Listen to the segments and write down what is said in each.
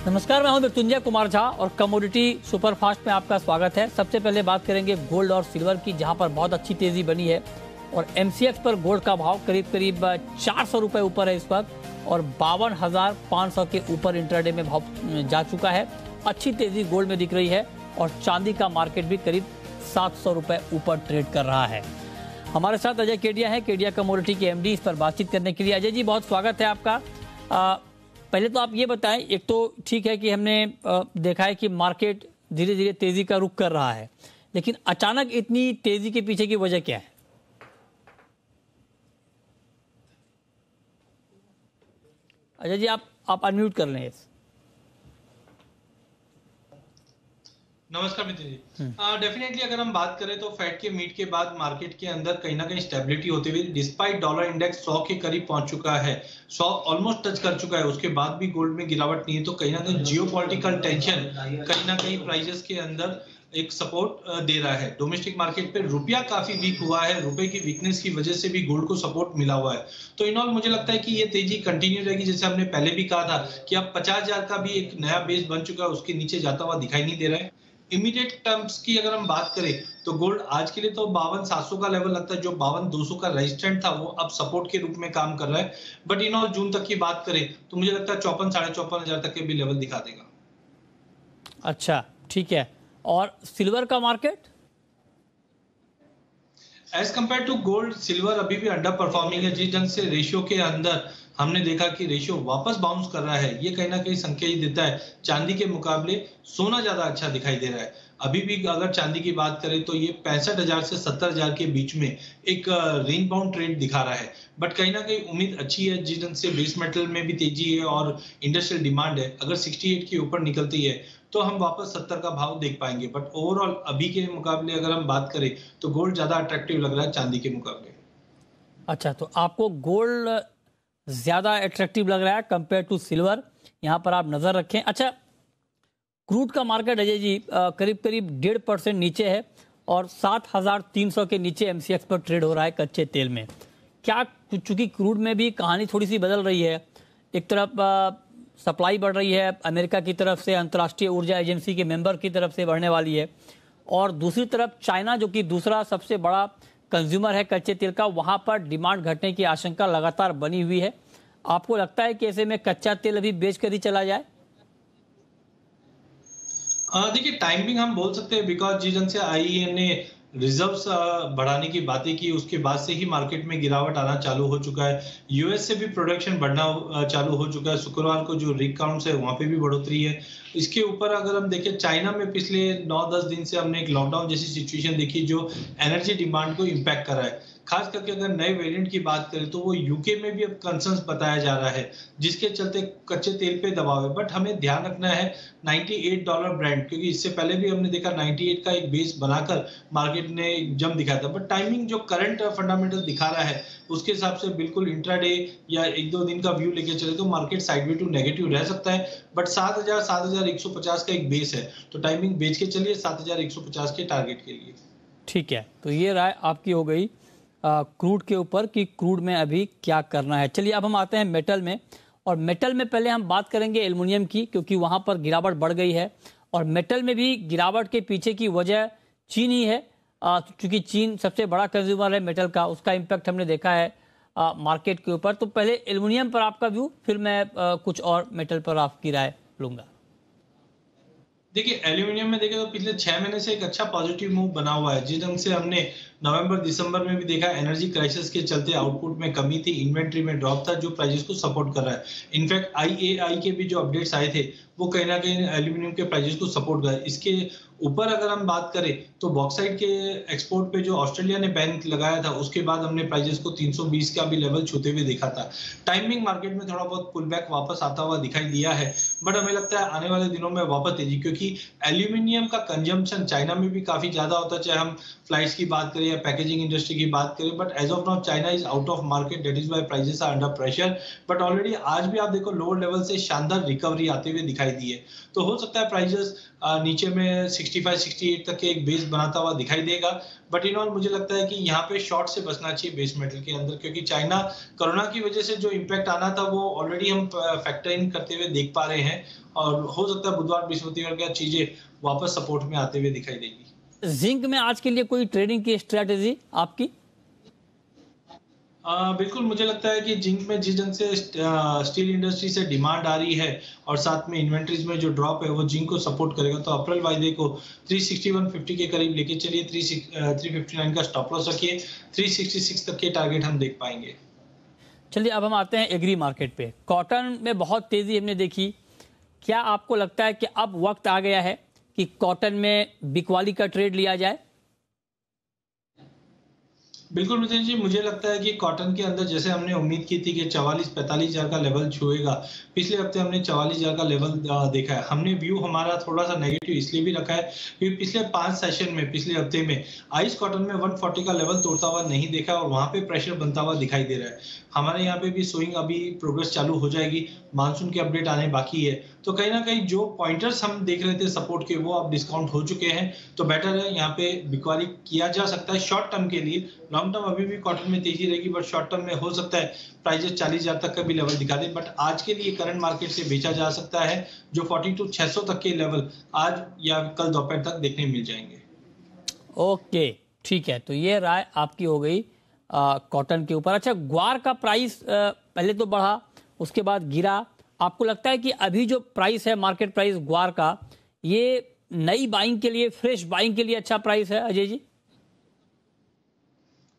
नमस्कार, मैं हूं मृत्युंजय कुमार झा और कमोडिटी सुपरफास्ट में आपका स्वागत है। सबसे पहले बात करेंगे गोल्ड और सिल्वर की, जहां पर बहुत अच्छी तेजी बनी है और एमसीएक्स पर गोल्ड का भाव करीब 400 रुपए ऊपर है इस वक्त और 52,500 के ऊपर इंट्राडे में भाव जा चुका है। अच्छी तेजी गोल्ड में दिख रही है और चांदी का मार्केट भी करीब 700 रुपए ऊपर ट्रेड कर रहा है। हमारे साथ अजय केडिया है, केडिया कमोडिटी के एमडी, इस पर बातचीत करने के लिए। अजय जी, बहुत स्वागत है आपका। पहले तो आप ये बताएं, एक तो ठीक है कि हमने देखा है कि मार्केट धीरे धीरे तेजी का रुख कर रहा है, लेकिन अचानक इतनी तेजी के पीछे की वजह क्या है? अजय जी, आप अनम्यूट कर लें। नमस्कार मित्र जी। डेफिनेटली अगर हम बात करें तो फेड के मीट के बाद मार्केट के अंदर कहीं ना कहीं स्टेबिलिटी होती हुई, डिस्पाइट डॉलर इंडेक्स 100 के करीब पहुंच चुका है, 100 ऑलमोस्ट टच कर चुका है, उसके बाद भी गोल्ड में गिरावट नहीं है। तो कहीं ना कहीं जियोपॉलिटिकल टेंशन कहीं ना कहीं प्राइजेस के अंदर एक सपोर्ट दे रहा है। डोमेस्टिक मार्केट पे रुपया काफी वीक हुआ है, रुपए की वीकनेस की वजह से भी गोल्ड को सपोर्ट मिला हुआ है। तो इन ऑल मुझे लगता है कि ये तेजी कंटिन्यू रहेगी। जैसे हमने पहले भी कहा था कि अब 50,000 का भी एक नया बेस बन चुका है, उसके नीचे जाता हुआ दिखाई नहीं दे रहा है। इमीडिएट टर्म्स की अगर हम बात करें तो गोल्ड आज के लिए तो 52,700 का लेवल लगता है, जो 52,200 का रेजिस्टेंट था वो अब सपोर्ट के रूप में काम कर रहा है। बट इन ऑल जून तक की बात करें तो मुझे लगता है 54 54,500 तक के भी लेवल दिखा देगा। अच्छा, ठीक है। और सिल्वर का market as compare to gold, silver अभी भी अंडर परफॉर्मिंग है। जिस ढंग से रेशियो के अंदर हमने देखा कि रेशियो वापस बाउंस कर रहा है, ये कहीं ना कहीं संकेत देता है चांदी के मुकाबले सोना ज्यादा अच्छा दिखाई दे रहा है। अभी भी अगर चांदी की बात करें तो ये 65,000 से 70,000 के बीच में एक रेंज बाउंड ट्रेड दिखा रहा है। बट कहीं ना कहीं उम्मीद अच्छी है, जिस ढंग से बेस मेटल में भी तेजी है और इंडस्ट्रियल डिमांड है, अगर 68 के ऊपर निकलती है तो हम वापस 70 का भाव देख पाएंगे। बट ओवरऑल अभी के मुकाबले अगर हम बात करें तो गोल्ड ज्यादा अट्रैक्टिव लग रहा है चांदी के मुकाबले। अच्छा, तो आपको गोल्ड ज्यादा अट्रैक्टिव लग रहा है कंपेयर टू सिल्वर, यहाँ पर आप नजर रखें। अच्छा, क्रूड का मार्केट अजय जी करीब 1.5% नीचे है और 7,300 के नीचे एमसीएक्स पर ट्रेड हो रहा है कच्चे तेल में। क्या, चूंकि क्रूड में भी कहानी थोड़ी सी बदल रही है, एक तरफ सप्लाई बढ़ रही है अमेरिका की तरफ से, अंतर्राष्ट्रीय ऊर्जा एजेंसी के मेंबर की तरफ से बढ़ने वाली है, और दूसरी तरफ चाइना जो कि दूसरा सबसे बड़ा कंज्यूमर है कच्चे तेल का, वहां पर डिमांड घटने की आशंका लगातार बनी हुई है। आपको लगता है कि ऐसे में कच्चा तेल अभी बेच कर ही चला जाए? देखिए, टाइमिंग हम बोल सकते हैं, बिकॉज जिस ढंग से आईईए ने रिजर्व्स बढ़ाने की बातें की, उसके बाद से ही मार्केट में गिरावट आना चालू हो चुका है। यूएस से भी प्रोडक्शन बढ़ना चालू हो चुका है। शुक्रवार को जो रिग काउंट्स है वहां पे भी बढ़ोतरी है। इसके ऊपर अगर हम देखें, चाइना में पिछले 9-10 दिन से हमने एक लॉकडाउन जैसी सिचुएशन देखी जो एनर्जी डिमांड को इम्पैक्ट कर रहा है। खास करके अगर नए वेरिएंट की बात करें तो वो यूके में भी अब कंसर्न्स बताया जा रहा है, जिसके चलते कच्चे तेल पे दबाव है। बट हमें ध्यान रखना है $98 ब्रांड, क्योंकि इससे पहले भी हमने देखा 98 का एक बेस बनाकर मार्केट ने जम दिखाया था। बट टाइमिंग जो करंट फंडामेंटल दिखा रहा है उसके हिसाब से बिल्कुल इंट्राडे या 1-2 दिन का व्यू लेके चले तो मार्केट साइडवे टू नेगेटिव रह सकता है। बट 7,150 का एक बेस है, तो टाइमिंग बेच के चलिए 7,150 के टारगेट के लिए। ठीक है, तो ये राय आपकी हो गई क्रूड के ऊपर कि क्रूड में अभी क्या करना है। चलिए, अब हम आते हैं मेटल में, और मेटल में पहले हम बात करेंगे एल्युमिनियम की, क्योंकि वहां पर गिरावट बढ़ गई है और मेटल में भी गिरावट के पीछे की वजह चीन ही है, क्योंकि चीन सबसे बड़ा कंज्यूमर है मेटल का। उसका इम्पैक्ट हमने देखा है मार्केट के ऊपर। तो पहले एल्युमिनियम पर आपका व्यू, फिर मैं कुछ और मेटल पर आपकी राय लूंगा। देखिए, एल्यूमिनियम में देखें तो पिछले 6 महीने से एक अच्छा पॉजिटिव मूव बना हुआ है। जिस ढंग से हमने नवंबर दिसंबर में भी देखा, एनर्जी क्राइसिस के चलते आउटपुट में कमी थी, इन्वेंट्री में ड्रॉप था, जो प्राइसेस को सपोर्ट कर रहा है। इनफैक्ट आईएआई के भी जो अपडेट्स आए थे वो कहीं ना कहीं एल्यूमिनियम के प्राइसेस को सपोर्ट कर रहा है। इसके ऊपर अगर हम बात करें तो बॉक्साइट के एक्सपोर्ट पे जो ऑस्ट्रेलिया ने बैन लगाया था, उसके बाद हमने प्राइसेस को 320 का भी लेवल छूते हुए देखा था। टाइमिंग मार्केट में थोड़ा बहुत पुल बैक वापस आता हुआ दिखाई दिया है, बट हमें लगता है आने वाले दिनों में वापस तेजी, क्योंकि एल्यूमिनियम का कंजम्पशन चाइना में भी काफी ज्यादा होता है। चाहे हम फ्लाइट्स की बात करें करें या पैकेजिंग इंडस्ट्री की बात करें, but as of now China is out of market, that is why prices are under pressure. But already आज भी आप देखो लोअर लेवल से शानदार रिकवरी आते हुए दिखाई दी है, तो हो सकता है प्राइसेस नीचे में 65-68 तक के एक बेस बनाता हुआ दिखाई देगा। बट इन ऑल मुझे लगता है कि यहाँ पे शॉर्ट से बचना चाहिए बेस मेटल के अंदर, क्योंकि चाइना कोरोना की वजह से जो इम्पैक्ट आना था वो ऑलरेडी हम फैक्टर इन करते हुए देख पा रहे हैं, और हो सकता है बुधवार बृहस्पतिवार क्या चीजें वापस सपोर्ट में आते हुए दिखाई देगी। जिंक में आज के लिए कोई ट्रेडिंग की स्ट्रेटेजी आपकी? बिल्कुल, मुझे लगता है कि जिंक में जिस ढंग से स्टील इंडस्ट्री से डिमांड आ रही है और साथ में इन्वेंट्रीज में जो ड्रॉप है वो जिंक को सपोर्ट करेगा, तो अप्रैल वायदे को 361.50 के करीब लेके चलिए, 359 का स्टॉप लॉस रखिए, 366 तक के टारगेट हम देख पाएंगे। चलिए अब हम आते हैं एग्री मार्केट पे। कॉटन में बहुत तेजी हमने देखी, क्या आपको लगता है कि अब वक्त आ गया है कि कॉटन में बिकवाली का ट्रेड लिया जाए? बिल्कुल मिथुन जी, मुझे लगता है कि कॉटन के अंदर जैसे हमने उम्मीद की थी कि 44-45 हजार का लेवल छुएगा, पिछले हफ्ते हमने 44 हजार का लेवल देखा है। हमने व्यू हमारा थोड़ा सा नेगेटिव इसलिए भी रखा है क्योंकि पिछले 5 सेशन में पिछले हफ्ते में आइस कॉटन में 140 का लेवल तोड़ता हुआ नहीं देखा और वहां पे प्रेशर बनता हुआ दिखाई दे रहा है। हमारे यहाँ पे भी स्विंग अभी प्रोग्रेस चालू हो जाएगी, मानसून की अपडेट आने बाकी है, तो कहीं ना कहीं जो पॉइंटर्स हम देख रहे थे सपोर्ट के वो अब डिस्काउंट हो चुके हैं, तो बेटर है यहाँ पे बिक्वारी किया जा सकता है शॉर्ट टर्म के लिए। लॉन्ग टर्म अभी भी कॉटन में तेजी रहेगी, बट शॉर्ट टर्म में हो सकता है प्राइजेस 40 हजार तक का भी लेवल दिखा दे, बट आज के लिए करंट मार्केट से बेचा जा सकता है जो 42,600 तक के लेवल आज या कल दोपहर तक देखने मिल जाएंगे। ओके, ठीक है, तो ये राय आपकी हो गई कॉटन के ऊपर। अच्छा, ग्वार का प्राइस पहले तो बढ़ा, उसके बाद गिरा, आपको लगता है कि अभी जो प्राइस है मार्केट प्राइस ग्वार का, ये नई बाइंग के लिए, फ्रेश बाइंग के लिए अच्छा प्राइस है अजय जी?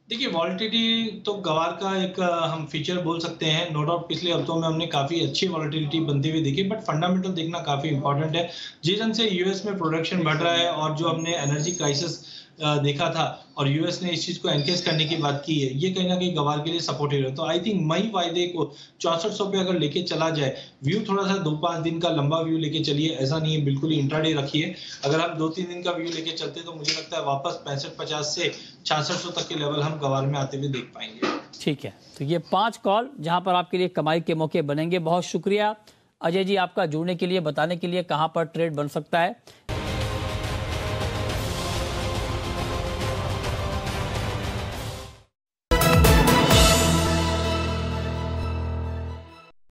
देखिए, वॉलिटिलिटी तो गवार का एक हम फीचर बोल सकते हैं, नो डाउट पिछले हफ्तों में हमने काफी अच्छी वॉलिटिलिटी बनती हुई देखी, बट फंडामेंटल देखना काफी इंपॉर्टेंट है। जिस ढंग से यूएस में प्रोडक्शन बढ़ रहा है और जो हमने एनर्जी क्राइसिस देखा था और यूएस ने इस चीज को एनकेज करने की बात की है, ये कहीं ना कहीं गवार के लिए सपोर्टिव है। तो आई थिंक मई वायदे को 6400 पे अगर लेके चला जाए, व्यू थोड़ा सा 2-5 दिन का लंबा व्यू लेके चलिए, ऐसा नहीं है बिल्कुल ही इंट्राडे रखिए। अगर हम 2-3 दिन का व्यू लेके चलते तो मुझे लगता है वापस 65-50 से 6600 तक के लेवल हम गवार में आते हुए देख पाएंगे। ठीक है, तो ये 5 कॉल जहां पर आपके लिए कमाई के मौके बनेंगे। बहुत शुक्रिया अजय जी आपका जुड़ने के लिए, बताने के लिए कहां पर ट्रेड बन सकता है।